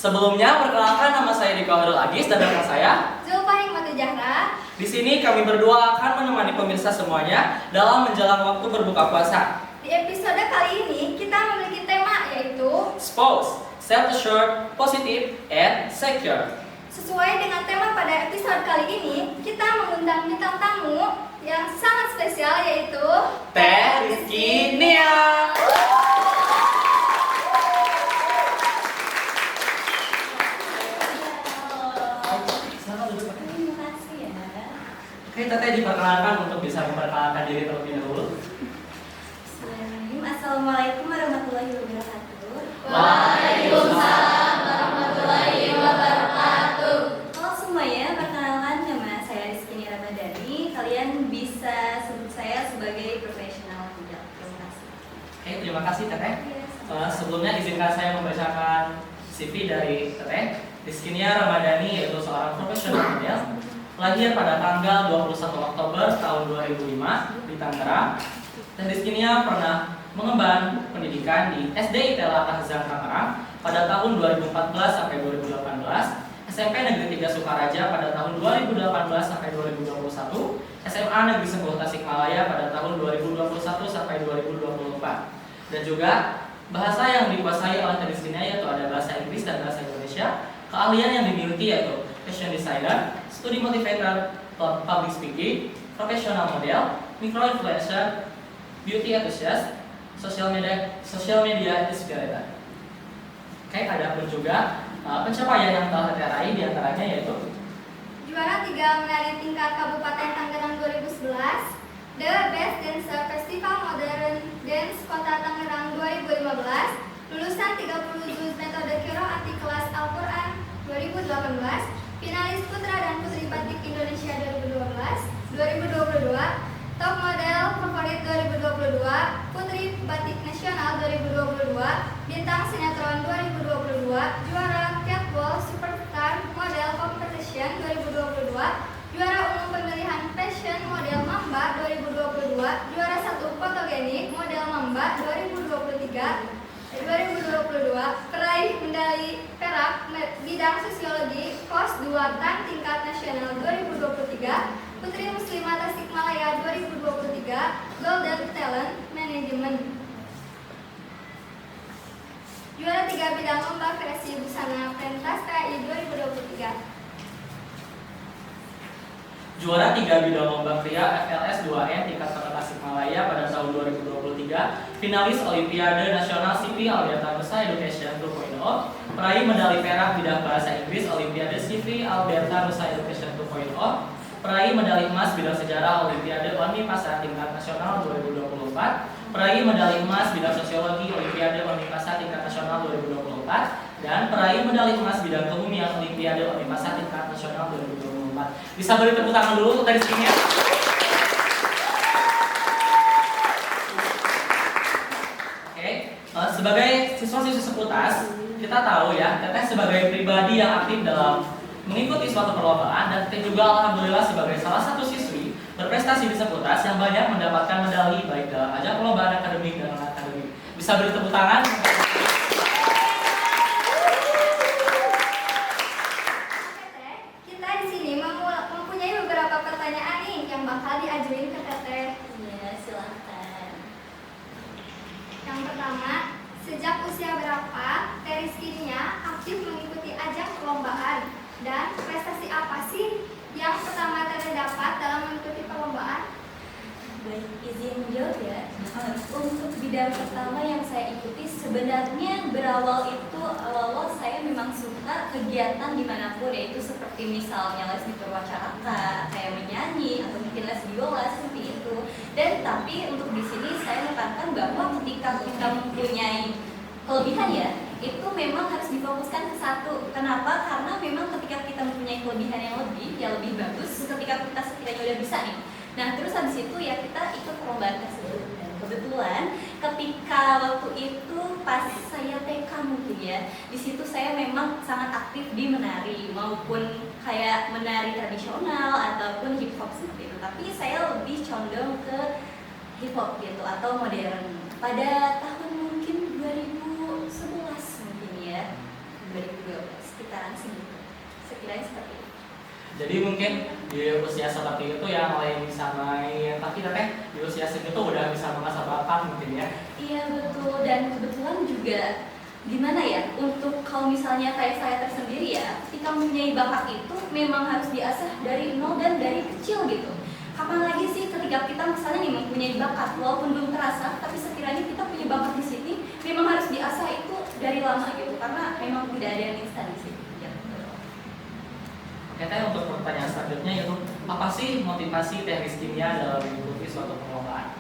Sebelumnya, perkenalkan nama saya Diko Hairul Agis dan rekan saya Zulfa Hikmatul Zahra. Di sini kami berdua akan menemani pemirsa semuanya dalam menjelang waktu berbuka puasa. Di episode kali ini kita memiliki tema yaitu Spouse, self-assured, positive, and secure. sesuai dengan tema pada episode kali ini, kita mengundang bintang tamu yang sangat spesial yaitu Teh Rizky Nia. Terima kasih ya. Oke, Teteh diperkenalkan untuk bisa memperkenalkan diri terlebih dahulu. Bismillahirrahmanirrahim. Assalamualaikum warahmatullahi wabarakatuh. Waalaikumsalam warahmatullahi wabarakatuh. Halo semuanya, perkenalkan nama saya Rizky Nia Ramadhani. Kalian bisa sebut saya sebagai profesional hijab. Terima kasih. Oke, terima kasih Teteh. Iya, Sebelumnya izinkan saya membacakan CV dari Teteh Rizky Nia Ramadhani, yaitu seorang profesional model. Lahir pada tanggal 21 Oktober tahun 2005 di Tangerang. Teh Rizky Nia pernah mengemban pendidikan di SD Itela Tahzan Tangerang pada tahun 2014 sampai 2018, SMP Negeri 3 Sukaraja pada tahun 2018 sampai 2021, SMA Negeri 10 Tasikmalaya pada tahun 2021 sampai 2024. Dan juga bahasa yang dikuasai oleh Teh Rizky Nia yaitu ada bahasa Inggris dan bahasa Indonesia. Keahlian yang dimiliki yaitu fashion designer, studi motivator, public speaking, profesional model, micro-influencer, beauty enthusiast, social media inspirator. Oke, ada pun juga pencapaian yang telah diraih diantaranya yaitu Juara 3 menari tingkat Kabupaten Tangerang 2011, The Best Dancer Festival Modern Dance Kota Tangerang 2015, lulusan 30 juz metode Qiraati kelas Al-Quran 2018, finalis Putra dan Putri Batik Indonesia 2022, top model favorit 2022, Putri Batik Nasional 2022, bintang sinetron 2022, juara Catwalk Superstar Model Competition 2022, juara umum pemilihan fashion model Mamba 2022, juara 1 fotogenik model Mamba 2022, peraih medali perak bidang sosiologi POS 2 TAN tingkat nasional 2023, Putri Muslimah Tasikmalaya 2023, Golden Talent Management. Juara 3 bidang lomba kreasi busana pentas PAI 2023. juara 3 bidang lomba pria FLS 2N tingkat kota Tasikmalaya pada tahun 2023, finalis Olimpiade Nasional CV Alberta Nusa Education 2.0, peraih medali perak bidang bahasa Inggris Olimpiade CV Alberta Nusa Education 2.0, peraih medali emas bidang sejarah Olimpiade ONI Pasar tingkat nasional 2024, peraih medali emas bidang sosiologi Olimpiade ONI Pasar tingkat nasional 2024, dan peraih medali emas bidang kebumian Olimpiade ONI Pasar tingkat nasional 2024. Bisa beri tepuk tangan dulu untuk Teh Rizky Nia. Oke, sebagai siswa-siswi seputas, kita tahu ya, Teteh sebagai pribadi yang aktif dalam mengikuti suatu perlombaan, dan Teteh juga alhamdulillah sebagai salah satu siswi berprestasi di seputas yang banyak mendapatkan medali baik dalam ajang perlombaan akademik dan non-akademik. Bisa beri tepuk tangan. Kita di sini mempunyai beberapa pertanyaan nih yang bakal diajuin ke Teteh. Ya, silahkan. Yang pertama, sejak usia berapa Teh Rizky Nia aktif mengikuti ajang perlombaan, dan prestasi apa sih yang pertama Teteh dapat dalam mengikuti perlombaan? Baik, izin menjawab ya. Untuk bidang pertama yang saya ikuti sebenarnya berawal itu awal saya memang suka kegiatan dimanapun, yaitu seperti misalnya les berwacaraka, kayak menyanyi atau mungkin les biola seperti itu. Dan tapi untuk di sini saya menekankan bahwa ketika kita mempunyai kelebihan ya, itu memang harus difokuskan ke satu. Kenapa? Karena memang ketika kita mempunyai kelebihan yang lebih bagus, ketika kita sekiranya udah bisa nih. Nah, terus habis itu ya kita ikut perlombaan tersebut. Dan kebetulan ketika waktu itu pas saya TK mungkin ya, di situ saya memang sangat aktif di menari, maupun kayak menari tradisional ataupun hip hop seperti itu. Tapi saya lebih condong ke hip hop gitu atau modern. Pada tahun mungkin 2011 mungkin ya. 2012 sekitaran segitu. Sekiranya seperti itu. Jadi mungkin di usia seperti itu yang lain bisa main, tapi teteh di usia segitu udah bisa mengasah bakat mungkin ya. Iya betul, dan kebetulan juga gimana ya, untuk kalau misalnya kayak saya tersendiri ya, ketika mempunyai bakat itu memang harus diasah dari nol dan dari kecil gitu. Kapan lagi sih ketika kita misalnya nih mempunyai bakat walaupun belum terasa, tapi sekiranya kita punya bakat di sini memang harus diasah itu dari lama gitu, karena memang tidak ada yang instan di sini. Ya, betul. Oke teh, untuk pertanyaan selanjutnya yaitu apa sih motivasi teh Rizkinia dalam mengikuti suatu perlombaan?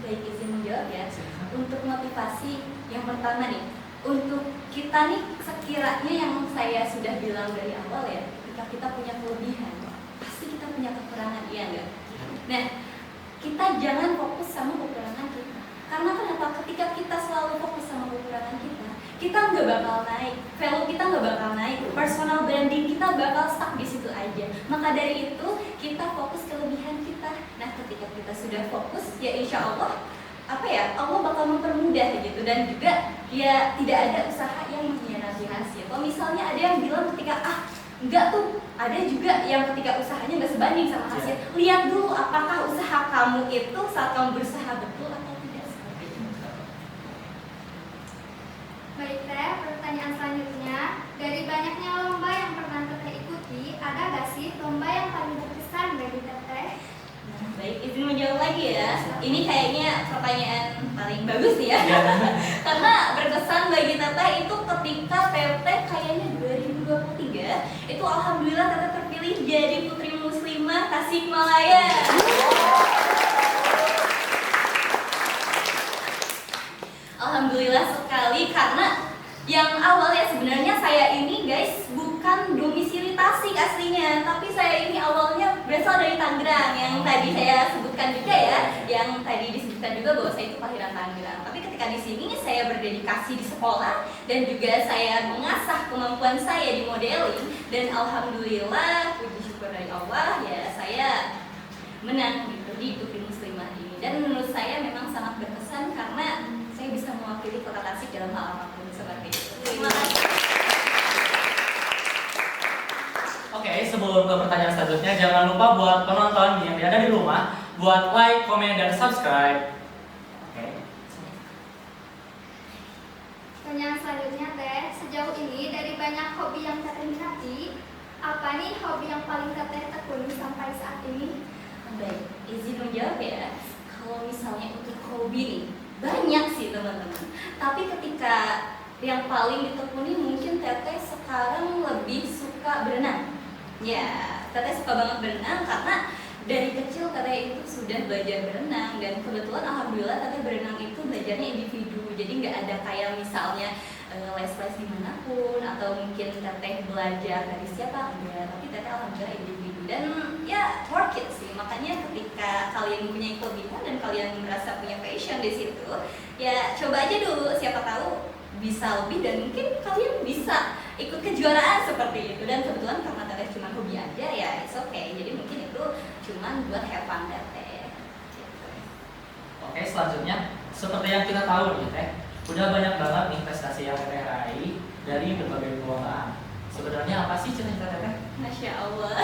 Baik, izin menjawab ya. Untuk motivasi yang pertama nih, untuk kita nih sekiranya yang saya sudah bilang dari awal ya, ketika kita punya kelebihan, pasti kita punya kekurangan, iya enggak? Nah, kita jangan fokus sama kekurangan kita. Karena kenapa? Ketika kita selalu fokus sama kekurangan kita nggak bakal naik, value kita nggak bakal naik, personal branding kita bakal stuck di situ aja. Maka dari itu kita fokus kelebihan kita. Nah, ketika kita sudah fokus, ya insya Allah Allah bakal mempermudah gitu, dan juga ya tidak ada usaha yang mengkhianati hasil. Kalau misalnya ada yang bilang ketika enggak tuh, ada juga yang ketika usahanya nggak sebanding sama hasil. Lihat dulu apakah usaha kamu itu saat kamu berusaha betul atau tidak seperti itu. Baik teh, pertanyaan selanjutnya, dari banyaknya lomba yang pernah teteh ikuti, ada gak sih lomba yang paling berkesan bagi teteh? Nah, baik, izin menjawab lagi ya. Ini kayaknya pertanyaan paling bagus ya. Karena berkesan bagi teteh itu ketika teteh kayaknya 2023 itu alhamdulillah teteh terpilih jadi Putri Muslimah Tasikmalaya. Alhamdulillah sekali, karena yang awalnya sebenarnya saya ini guys bukan domisili Tasik aslinya, tapi saya ini awalnya berasal dari Tangerang, yang tadi saya sebutkan juga ya, yang tadi disebutkan juga bahwa saya itu kelahiran Tangerang. Tapi ketika di sini saya berdedikasi di sekolah dan juga saya mengasah kemampuan saya di modeling, dan alhamdulillah puji syukur dari Allah ya saya menang gitu di Putri Muslimah ini. Dan menurut saya memang sangat berkesan karena saya bisa mewakili kota Tasik dalam hal apapun seperti itu. Terima kasih. Oke, sebelum ke pertanyaan selanjutnya, jangan lupa buat penonton yang ada di rumah buat like, komen, dan subscribe. Oke. Pertanyaan selanjutnya teh, sejauh ini dari banyak hobi yang teteh minati, apa nih hobi yang paling teteh tekuni sampai saat ini? Baik, izin menjawab ya. Kalau misalnya untuk hobi nih, banyak sih teman-teman. Tapi ketika yang paling ditekuni mungkin teteh sekarang lebih suka berenang. Ya, teteh suka banget berenang karena dari kecil teteh itu sudah belajar berenang, dan kebetulan alhamdulillah teteh berenang itu belajarnya individu. Jadi nggak ada kayak misalnya les-les dimanapun atau mungkin teteh belajar dari siapa, enggak. Tapi teteh alhamdulillah individu, dan ya work it sih. Makanya ketika kalian mempunyai kelebihan dan kalian merasa punya passion di situ, ya coba aja dulu, siapa tahu bisa lebih dan mungkin kalian bisa ikut kejuaraan seperti itu. Dan kebetulan karena teteh cuma hobi aja ya it's okay, jadi mungkin itu cuma buat have fun teteh gitu. Oke, selanjutnya seperti yang kita tahu nih teh, udah banyak banget nih prestasi yang teteh raih dari berbagai perlombaan. Sebenarnya apa sih cita-cita teteh? Masya Allah.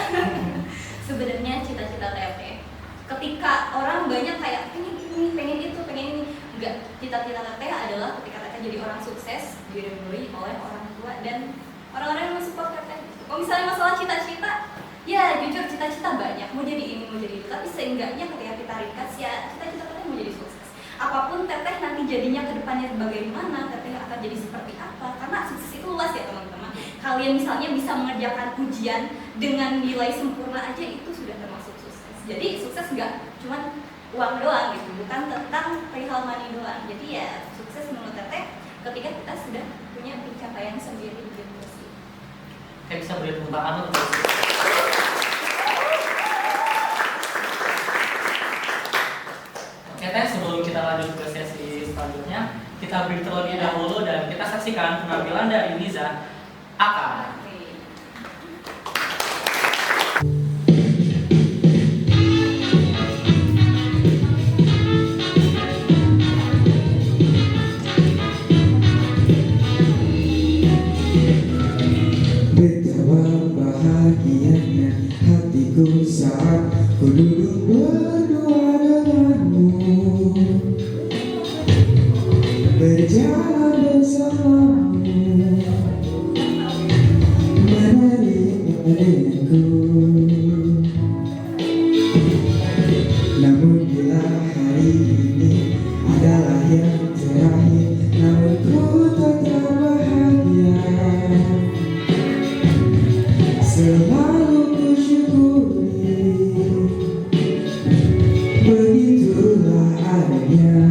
Sebenarnya cita-cita teteh, ketika orang banyak kayak pengen ini, pengen itu, pengen ini, enggak. Cita-cita teteh adalah ketika teteh jadi orang sukses, diridhoi oleh orang tua dan orang-orang yang mensupport teteh. Kalau misalnya masalah cita-cita, ya jujur cita-cita banyak, mau jadi ini, mau jadi itu. Tapi seenggaknya ketika kita ringkas ya cita-cita teteh mau jadi sukses. Apapun teteh nanti jadinya ke depannya bagaimana, teteh akan jadi seperti apa. Karena sukses itu luas ya teman-teman. Kalian misalnya bisa mengerjakan ujian dengan nilai sempurna aja itu sudah termasuk sukses. Jadi sukses nggak cuma uang doang gitu, bukan tentang perihal money doang. Jadi ya sukses menurut teteh ketika kita sudah punya pencapaian sendiri gitu sih. Kayak bisa beri tepuk tangan untuk Oke teh, sebelum kita lanjut ke sesi selanjutnya, kita break terlebih dahulu dan kita saksikan penampilan dari Niza Aka. berjalan bersamamu, menemaniku. Namun bila hari ini adalah yang terakhir, namun ku tetap bahagia. Selalu ku syukuri, begitulah adanya.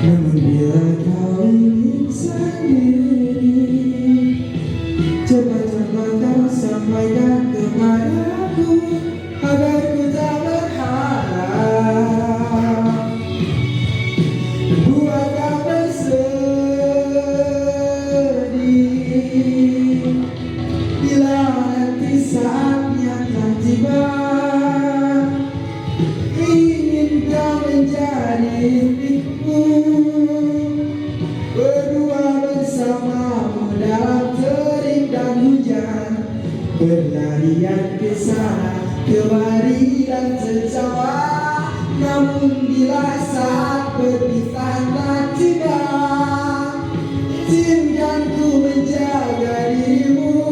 Namun bila kau ingin sendiri, cepat-cepat kau sampaikan kepadaku, agar ku tak berharap buat kau bersedih. Bila nanti saatnya telah tiba, ingin kau menjadi milikku, berdua bersamamu dalam terik dan hujan, berlarian ke sana kemari dan tertawa. Namun bila saat berpisah telah tiba, izinkan ku menjaga dirimu,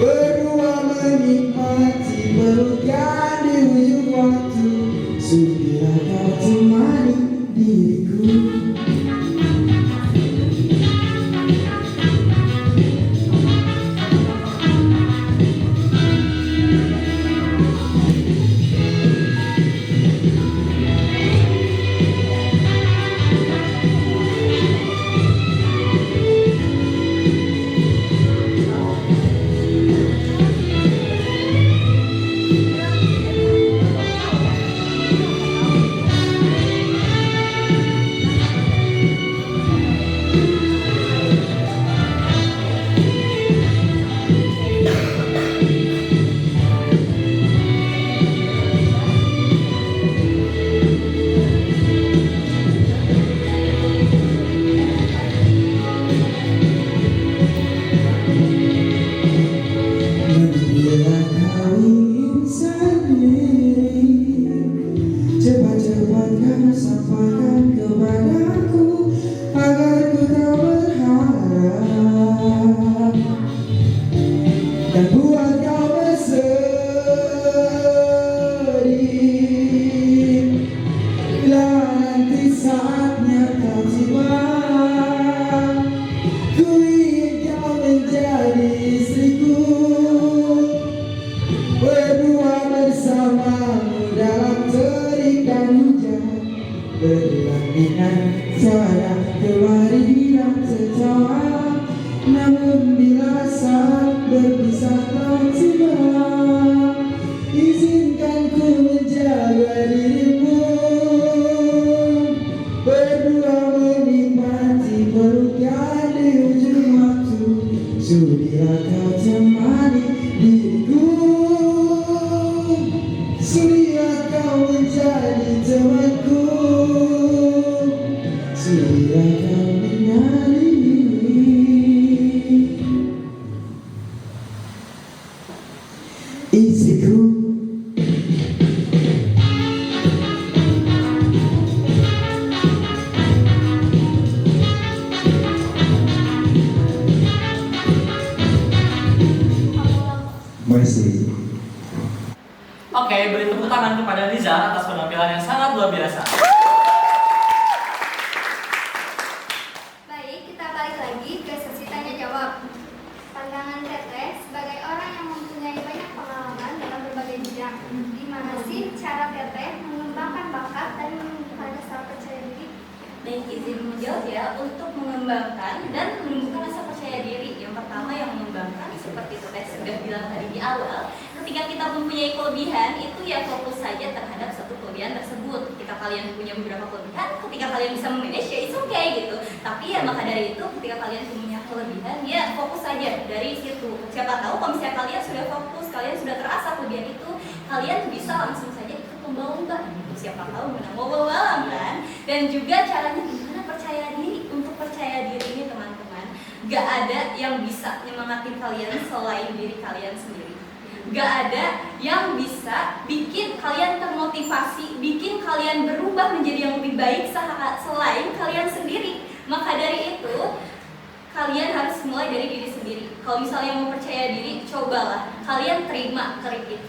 berdua menikmati pelukan di ujung waktu. Sudilah kau temani diriku. Bila kau ingin sendiri, cepat-cepat kau sampaikan kepadaku, agar ku tak berharap dan buat kau bersedih. Bila nanti saatnya kau tiba, ku ingin kau menjadi istriku, berdua bersamamu dalam terik dan hujan, berlarian sana kemari dan tertawa. Namun bila saat berpisah telah tiba, izinkan ku menjaga dirimu, berdua menikmati pelukan di ujung waktu. Sudilah kau temani diriku, sudilah kau menjadi temanku, sudilah kau menjadi istriku. Masih. Oke, beri tepuk tangan kepada Riza atas penampilan yang sangat luar biasa. Baik, kita balik lagi ke sesi tanya jawab. Pandangan Teteh sebagai orang yang mempunyai banyak pengalaman dalam berbagai bidang, gimana sih cara Teteh mengembangkan bakat dan menumbuhkan rasa percaya diri? Baik, izin menjawab ya. Untuk mengembangkan dan menumbuhkan rasa percaya diri, yang pertama yang mengembangkan seperti Teteh sudah bilang tadi di awal, ketika kita mempunyai kelebihan itu ya fokus saja terhadap satu kelebihan tersebut. Ketika kalian punya beberapa kelebihan, ketika kalian bisa memanage ya it's okay gitu. Tapi ya maka dari itu ketika kalian punya kelebihan ya fokus saja dari situ. Siapa tahu kalau misalnya kalian sudah fokus, kalian sudah terasa kelebihan itu, kalian bisa langsung saja ikut lomba-lomba gitu. Siapa tahu menang lomba-lomba kan. Dan juga caranya gimana percaya diri. Untuk percaya diri ini teman-teman, gak ada yang bisa nyemangatin kalian selain diri kalian sendiri. Gak ada yang bisa bikin kalian termotivasi, bikin kalian berubah menjadi yang lebih baik selain kalian sendiri. Maka dari itu, kalian harus mulai dari diri sendiri. Kalau misalnya mau percaya diri, cobalah kalian terima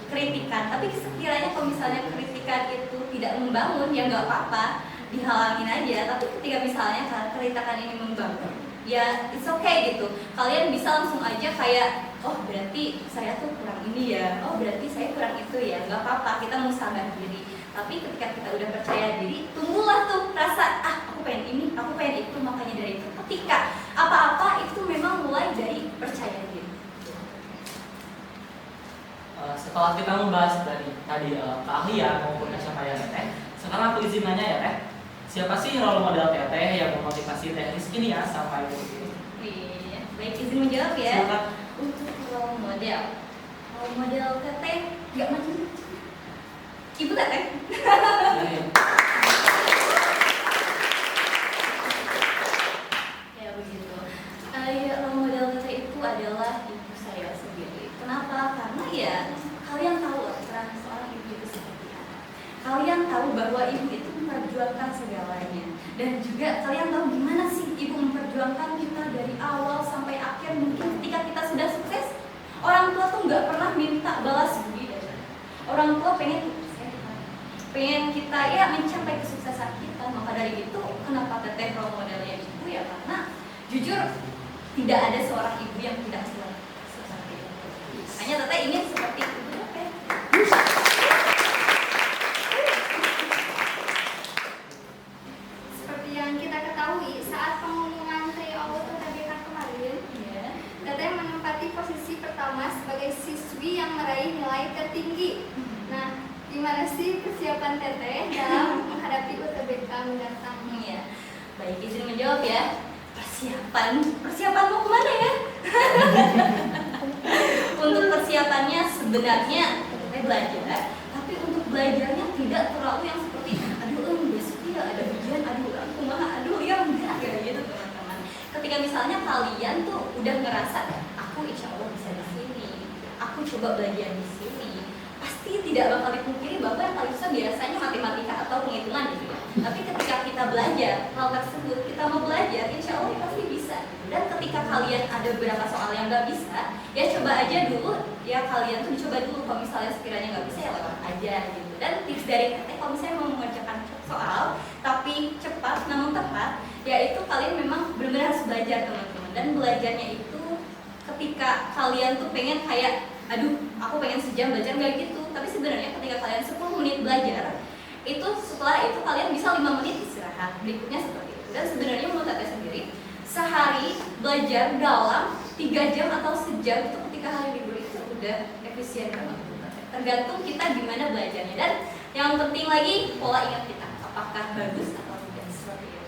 kritikan. Tapi sekiranya kalau misalnya kritikan itu tidak membangun, ya nggak apa-apa, dihalangin aja. Tapi ketika misalnya kritikan ini membangun, ya it's okay gitu. Kalian bisa langsung aja kayak, oh berarti saya tuh kurang ini ya, oh berarti saya kurang itu ya, nggak apa-apa, kita mau sadar diri. Tapi ketika kita udah percaya diri, tunggulah tuh rasa, aku pengen ini, aku pengen itu. Makanya dari itu, ketika apa-apa itu memang mulai dari percaya diri. Setelah kita membahas tadi keahlian maupun pencapaian Teteh, sekarang aku izin nanya ya Teh, siapa sih role model Teteh yang memotivasi Teh Rizky nih ya sampai detik ini? Baik, izin menjawab ya. Silakan. Untuk role model Teteh nggak macam Ibu Teteh. Ya begitu. Ya, role model Teteh itu adalah ibu saya sendiri. Kenapa? Karena ya kalian tahu lah peran seorang ibu itu seperti apa. Kalian tahu bahwa ibu itu memperjuangkan segalanya. Dan juga kalian tahu gimana sih ibu memperjuangkan kita dari awal sampai akhir. Mungkin ketika kita sudah sukses, orang tua tuh nggak pernah minta balas budi dari kita. Orang tua pengen kita ya mencapai kesuksesan kita. Maka dari itu, kenapa Teteh role modelnya ibu ya? Karena jujur tidak ada seorang ibu yang tidak seperti itu. Hanya Teteh ingin seperti ibu Teteh. Seperti yang kita ketahui, saat pengumuman TO UTBK kemarin, Teteh menempati posisi pertama sebagai siswi yang meraih nilai tertinggi. Nah, gimana sih persiapan Teteh dalam menghadapi UTBK mendatang? Ya, baik, izin menjawab ya. Persiapan mau kemana ya? Untuk persiapannya sebenarnya Teteh belajar, tapi untuk belajarnya tidak terlalu yang seperti besok ya ada ujian, aku mah ya enggak kayak gitu teman-teman. Ketika misalnya kalian tuh udah ngerasa aku insya Allah bisa di sini, aku coba belajar di sini, pasti tidak bakal dipungkiri bahwa yang paling susah biasanya matematika atau penghitungan gitu ya. Tapi ketika kita belajar hal tersebut, kita mau belajar, insya Allah pasti bisa. Dan ketika kalian ada beberapa soal yang nggak bisa, ya coba aja dulu, ya kalian tuh dicoba dulu. Kalau misalnya sekiranya nggak bisa, ya lewat aja gitu. Dan tips dari Teteh, kalau misalnya mau mengerjakan soal tapi cepat namun tepat, yaitu kalian memang benar-benar harus belajar teman-teman. Dan belajarnya itu ketika kalian tuh pengen kayak, aku pengen sejam belajar, nggak gitu. Tapi sebenarnya ketika kalian 10 menit belajar, itu setelah itu kalian bisa 5 menit istirahat, berikutnya seperti itu. Dan sebenarnya menurut Teteh sendiri, sehari belajar dalam 3 jam atau sejam itu ketika hari libur itu udah efisien banget. Tergantung kita gimana belajarnya. Dan yang penting lagi, pola ingat kita, apakah bagus atau tidak, seperti itu.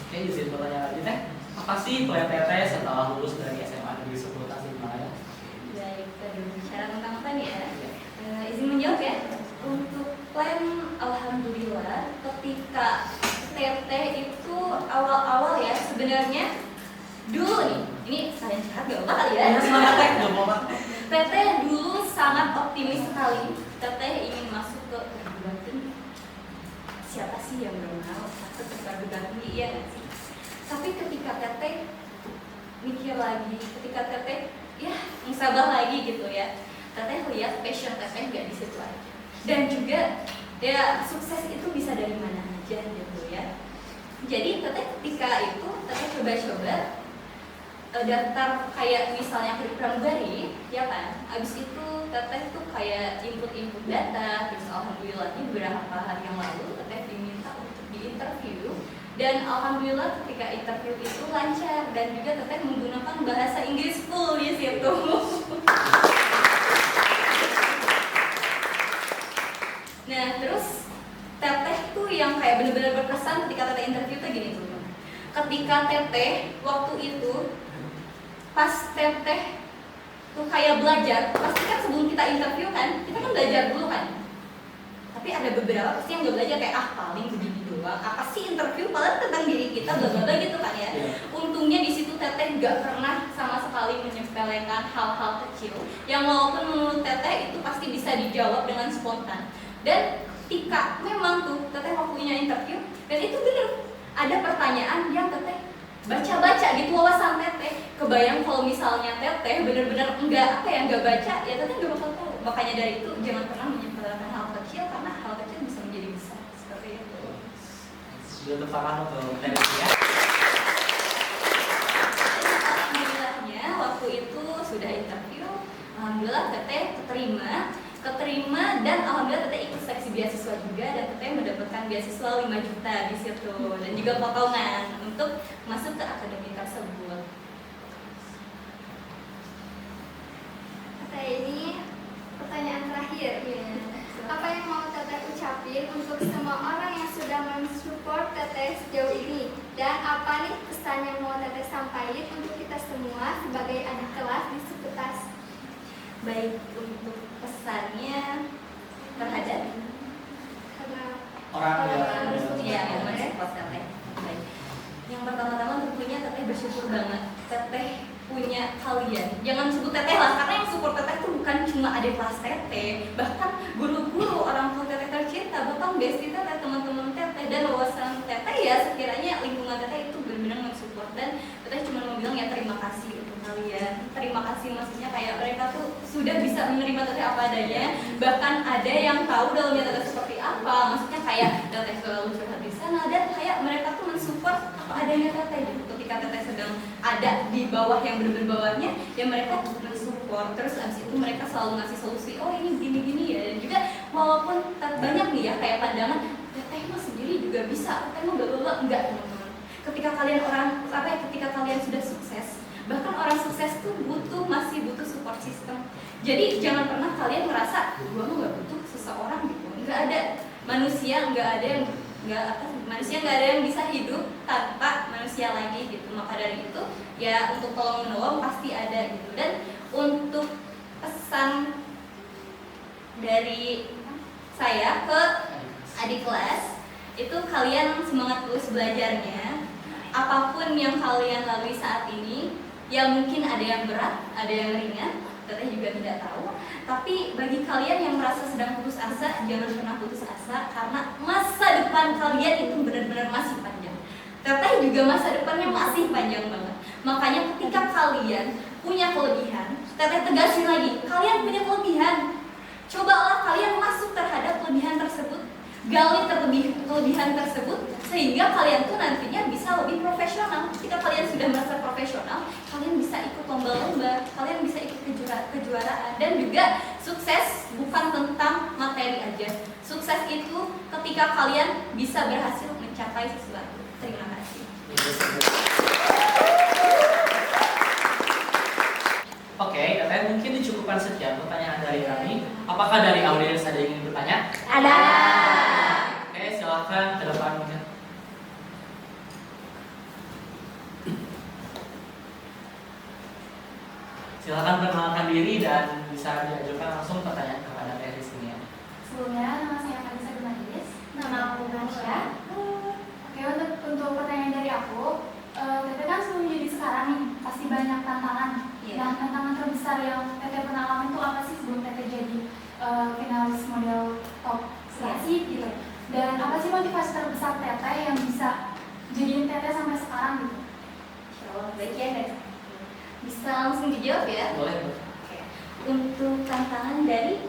Oke, izin bertanya lagi Teh, apa sih plan Teteh setelah lulus dari SMA Negeri 10 Tasikmalaya? Baik, bicara tentang apa nih ya? Izin menjawab ya. Untuk plan, alhamdulillah ketika Teteh itu awal-awal ya sebenarnya dulu nih, ini saya curhat gak apa kali ya? Semangat Teh, gak apa-apa. Teteh dulu sangat optimis sekali. Teteh ingin masuk ke perguruan tinggi. Siapa sih yang belum mau masuk ke perguruan tinggi, ya nggak sih? Tapi ketika Teteh mikir lagi, ketika Teteh ya musabah lagi gitu ya, Teteh lihat passion Teteh nggak di situ aja. Dan juga ya sukses itu bisa dari mana aja gitu ya. Jadi Teteh ketika itu Teteh coba-coba daftar kayak misalnya ke pramugari, ya kan? Abis itu Teteh tuh kayak input data, terus alhamdulillah beberapa hari yang lalu Teteh diminta untuk diinterview. Dan alhamdulillah ketika interview itu lancar dan juga Teteh menggunakan bahasa Inggris full di situ. Nah terus Teteh tuh yang kayak bener-bener berkesan ketika Teteh interview tuh gini tuh. Ketika Teteh waktu itu pas Teteh tuh kayak belajar, pasti kan sebelum kita interview kan, kita kan belajar dulu kan. Tapi ada beberapa pasti yang gak belajar kayak paling begini dulu. doang, apa sih interview, paling tentang diri kita, bla bla bla gitu kan ya. Untungnya di situ Teteh nggak pernah sama sekali menyepelekan hal-hal kecil yang walaupun menurut Teteh itu pasti bisa dijawab dengan spontan. Dan ketika memang tuh Teteh waktunya interview, dan itu bener ada pertanyaan yang Teteh baca-baca gitu wawasan Teteh. Kebayang kalau misalnya Teteh bener-bener nggak baca, ya Teteh nggak bakal tahu. Makanya dari itu jangan pernah menyepelekan hal kecil, karena hal kecil bisa menjadi besar seperti itu. Sudah terpaham untuk Teteh ya. Alhamdulillahnya waktu itu sudah interview, alhamdulillah Teteh keterima dan alhamdulillah Teteh ikut seleksi beasiswa juga, dan Teteh mendapatkan beasiswa 5 juta di situ dan juga potongan untuk masuk ke akademi tersebut. Teteh, ini pertanyaan terakhir. Apa yang mau Teteh ucapin untuk semua orang yang sudah mensupport Teteh sejauh ini, dan apa nih pesan yang mau Teteh sampaikan untuk kita semua sebagai adik kelas di Sukutas? Baik, untuk pesannya terhadap Orang yang mensupport Teteh. Baik. Yang pertama-tama tentunya Teteh bersyukur banget Teteh punya kalian. Jangan sebut Teteh lah, karena yang support Teteh itu bukan cuma adik kelas Teteh, bahkan guru-guru, orang tua Teteh tercinta, bahkan bestie Teteh, teman-teman Teteh, dan wawasan Teteh ya, sekiranya lingkungan Teteh itu benar-benar mensupport. Dan Teteh cuma mau bilang ya terima kasih untuk kalian. Terima kasih maksudnya kayak mereka tuh sudah bisa menerima Teteh apa adanya, bahkan ada yang tahu dalamnya Teteh seperti apa, maksudnya kayak Teteh selalu curhat di sana, dan kayak mereka tuh mensupport apa adanya Teteh gitu. Ketika Teteh sedang ada di bawah yang bener-bener bawahnya, ya mereka mensupport. Terus abis itu mereka selalu ngasih solusi, oh ini gini-gini ya. Dan juga walaupun banyak nih ya kayak pandangan Teteh mah sendiri juga bisa, Teteh mah bla enggak teman-teman. Ketika kalian sudah sukses, bahkan orang sukses tuh masih butuh support system. Jadi jangan pernah kalian merasa gua mah nggak butuh seseorang gitu. Nggak ada manusia, nggak ada yang bisa hidup tanpa manusia lagi gitu. Maka dari itu ya untuk tolong menolong pasti ada gitu. Dan untuk pesan dari saya ke adik kelas itu, kalian semangat terus belajarnya. Apapun yang kalian lalui saat ini, ya mungkin ada yang berat, ada yang ringan, Teteh juga tidak tahu. Tapi bagi kalian yang merasa sedang putus asa, jangan pernah putus asa, karena masa depan kalian itu benar-benar masih panjang. Teteh juga masa depannya masih panjang banget. Makanya ketika kalian punya kelebihan, Teteh tegasin lagi, kalian punya kelebihan. Cobalah kalian masuk terhadap kelebihan tersebut, gali kelebihan tersebut, sehingga kalian tuh nantinya bisa lebih profesional. Ketika kalian sudah merasa profesional, kalian bisa ikut lomba-lomba, kalian bisa ikut kejuaraan. Dan juga sukses bukan tentang materi aja. Sukses itu ketika kalian bisa berhasil mencapai sesuatu. Terima kasih. Oke, Teteh, mungkin dicukupkan sekian pertanyaan dari kami. Apakah dari audiens ada yang ingin bertanya? Ada. Oke, silakan ke depan mungkin. Silakan perkenalkan diri dan bisa diajukan langsung pertanyaan kepada Teh Rizky. Sebelumnya, nama saya Vanessa Gunadis. Nama aku Nasya. Oke, untuk pertanyaan dari aku, Teteh kan sebelum jadi sekarang nih, pasti banyak tantangan. Iya. Dan tantangan terbesar yang Teteh pernah alami itu apa sih sebelum Teteh jadi finalis model top seleksi gitu? Dan apa sih motivasi terbesar Teteh yang bisa jadiin Teteh sampai sekarang gitu? Insyaallah baik ya, Nek. Bisa langsung dijawab ya? Boleh. Oke. Untuk tantangan dari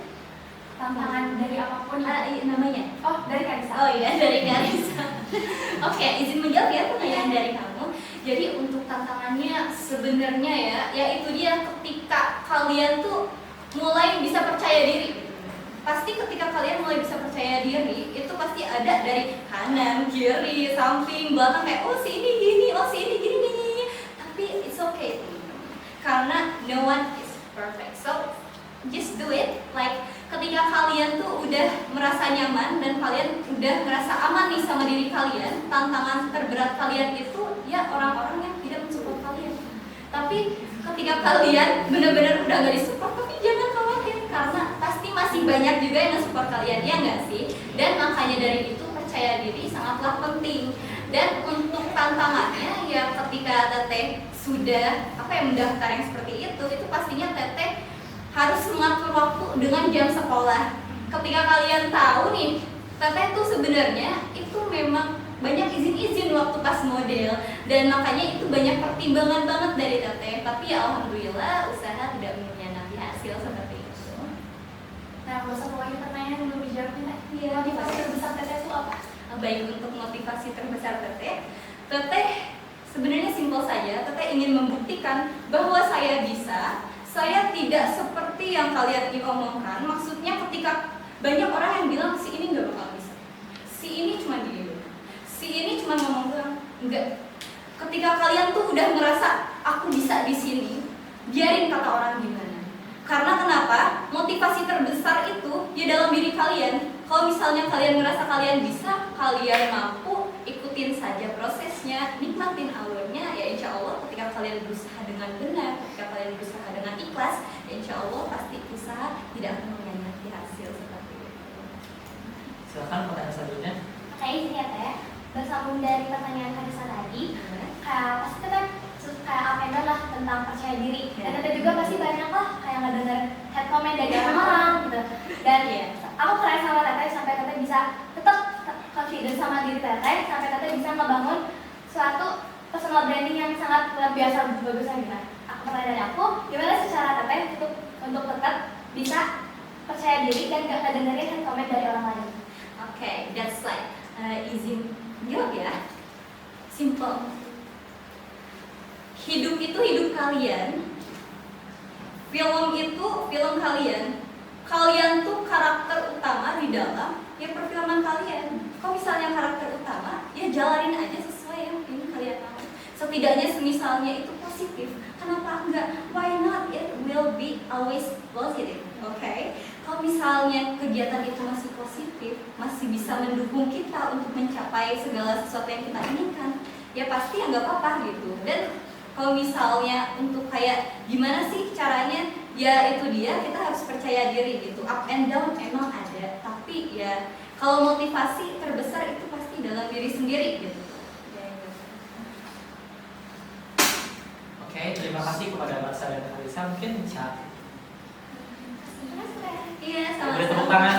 apapun iya, namanya? Oh, dari Karisa. Oh iya, dari Karisa. Oke, izin menjawab ya pertanyaan dari kamu. Jadi untuk tantangannya sebenarnya ya itu dia ketika kalian tuh mulai bisa percaya diri. Pasti ketika kalian mulai bisa percaya diri, itu pasti ada dari kanan, kiri, samping, belakang kayak oh si ini gini, oh si ini gini. Tapi it's okay. Karena no one is perfect. So just do it. Like ketika kalian tuh udah merasa nyaman dan kalian udah merasa aman nih sama diri kalian, tantangan terberat kalian itu ya orang-orang yang tidak mensupport kalian. Tapi ketika kalian benar-benar udah gak disupport, tapi jangan khawatir karena pasti masih banyak juga yang nge-support kalian, ya nggak sih? Dan makanya dari itu percaya diri. jadi sangatlah penting. Dan untuk tantangannya ya ketika Teteh sudah mendaftar yang seperti itu pastinya Teteh harus mengatur waktu dengan jam sekolah. Ketika kalian tahu nih, Teteh tuh sebenarnya itu memang banyak izin-izin waktu pas model, dan makanya itu banyak pertimbangan banget dari Teteh. Tapi ya alhamdulillah usaha tidak mengkhianati hasil seperti itu. Nah, kalau satu lagi pertanyaan yang belum dijawab nih, Iya, motivasi terbesar Teteh itu apa? Baik, untuk motivasi terbesar Teteh sebenarnya simpel saja. Teteh ingin membuktikan bahwa saya bisa. Saya tidak seperti yang kalian omongkan. Maksudnya ketika banyak orang yang bilang si ini nggak bakal bisa, si ini cuma gini, si ini cuma ngomong doang. Enggak. Ketika kalian tuh udah ngerasa aku bisa di sini, biarin kata orang gimana. Karena kenapa? Motivasi terbesar itu ya dalam diri kalian. Kalau misalnya kalian ngerasa kalian bisa, kalian mampu, ikutin saja prosesnya, nikmatin alurnya. Ya insya Allah ketika kalian berusaha dengan benar, ketika kalian berusaha dengan ikhlas, ya insya Allah pasti usaha tidak akan mengkhianati hasil seperti itu. Silakan pertanyaan selanjutnya. Kayak ini ya Teh, bersambung dari pertanyaan Hanisa tadi, kayak pasti kita kayak apa lah tentang percaya diri, dan Teteh juga pasti banyak lah kayak ngedenger head comment dari orang-orang gitu. Dan aku keren sama Teteh sampai Teteh bisa tetap confident sama diri Teteh, sampai Teteh bisa ngebangun suatu personal branding yang sangat luar biasa bagusnya gitu. Aku pertanyaan dari aku, gimana sih cara Teteh untuk tetap bisa percaya diri dan gak ngedengerin head comment dari orang lain? Oke, that's like izin jawab ya. Simple. Hidup itu hidup kalian. Film itu film kalian. Kalian tuh karakter utama di dalam ya perfilman kalian. Kalau misalnya karakter utama, ya jalanin aja sesuai yang ingin kalian mau. Setidaknya semisalnya itu positif. Kenapa enggak? Why not? It will be always positive. Oke? Kalau misalnya kegiatan itu masih positif, masih bisa mendukung kita untuk mencapai segala sesuatu yang kita inginkan, ya pasti ya nggak apa-apa gitu. Dan kalau misalnya untuk kayak gimana sih caranya, ya itu dia, kita harus percaya diri gitu. Up and down emang ada, tapi ya kalau motivasi terbesar itu pasti dalam diri sendiri gitu. Oke, terima kasih kepada Mbak Sa dan Kalisa. Mungkin bisa Iya, beri tepuk sama-sama. tangan.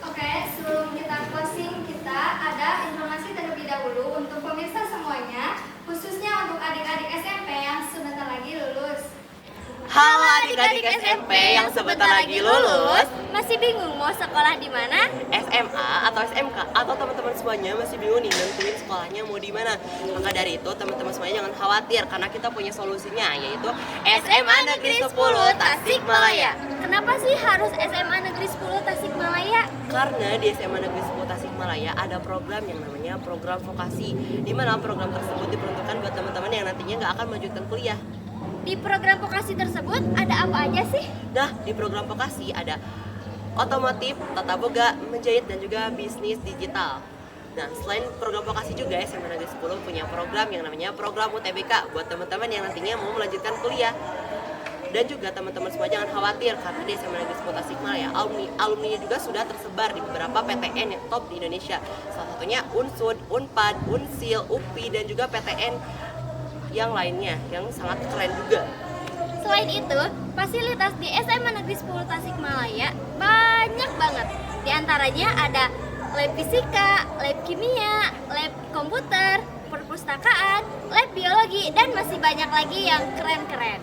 Oke, sebelum kita closing, kita ada informasi terlebih dahulu untuk pemirsa semuanya, khususnya untuk adik-adik SMP yang sebentar lagi lulus. Halo adik-adik SMP yang sebentar lagi lulus. Masih bingung mau sekolah di mana? SMA atau SMK atau teman-teman semuanya masih bingung nih nentuin sekolahnya mau di mana. Maka dari itu teman-teman semuanya jangan khawatir karena kita punya solusinya, yaitu SMA Negeri 10 Tasikmalaya. Kenapa sih harus SMA Negeri 10 Tasikmalaya? Karena di SMA Negeri 10 Tasikmalaya ada program yang namanya program vokasi, di mana program tersebut diperuntukkan buat teman-teman yang nantinya nggak akan melanjutkan kuliah. Di program vokasi tersebut ada apa aja sih? Nah, di program vokasi ada otomotif, tata boga, menjahit, dan juga bisnis digital. Nah, selain program vokasi juga SMA Negeri 10 punya program yang namanya program UTBK buat teman-teman yang nantinya mau melanjutkan kuliah. Dan juga teman-teman semua jangan khawatir karena di SMA Negeri 10 Tasikmalaya alumni juga sudah tersebar di beberapa PTN yang top di Indonesia. Salah satunya Unsud, Unpad, Unsil, UPI, dan juga PTN yang lainnya yang sangat keren juga. Selain itu, fasilitas di SMA Negeri 10 Tasikmalaya banyak banget. Di antaranya ada lab fisika, lab kimia, lab komputer, perpustakaan, lab biologi, dan masih banyak lagi yang keren-keren.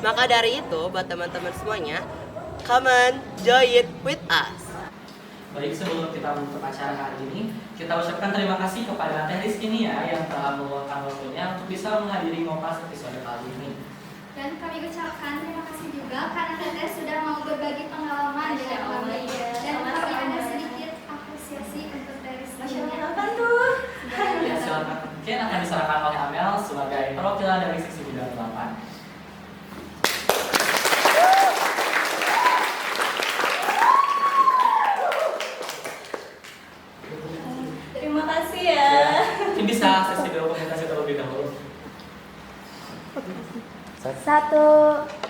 Maka dari itu, buat teman-teman semuanya, come on, join with us. Baik, sebelum kita menutup acara hari ini, kita ucapkan terima kasih kepada Teh Rizky Nia yang telah meluangkan waktunya untuk bisa menghadiri Ngopas episode kali ini. Dan kami ucapkan terima kasih juga karena Teteh sudah mau berbagi pengalaman dengan kami. Dan kami ada sedikit apresiasi untuk Teh Rizky Nia. Ya, silakan. Mungkin akan diserahkan oleh Amel sebagai perwakilan dari seksi bidang 8. Terima kasih ya. Mungkin bisa sesi dokumentasi terlebih dahulu. 1,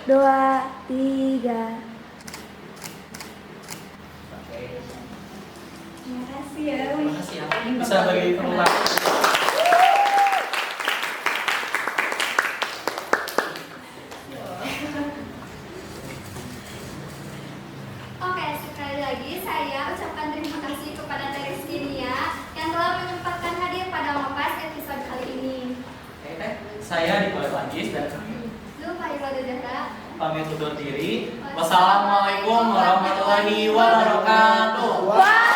2, 3. Terima kasih ya. Terima kasih ya. Bisa bagi tepuk tangan. Oke, sekali lagi saya ucapkan terima kasih kepada Teh Rizkinia yang telah menyempatkan hadir pada Ngopas episode kali ini. Oke, Teh. Saya Dikoy Lagis dan Lupa Dara. pamit undur diri. Wassalamualaikum warahmatullahi wabarakatuh.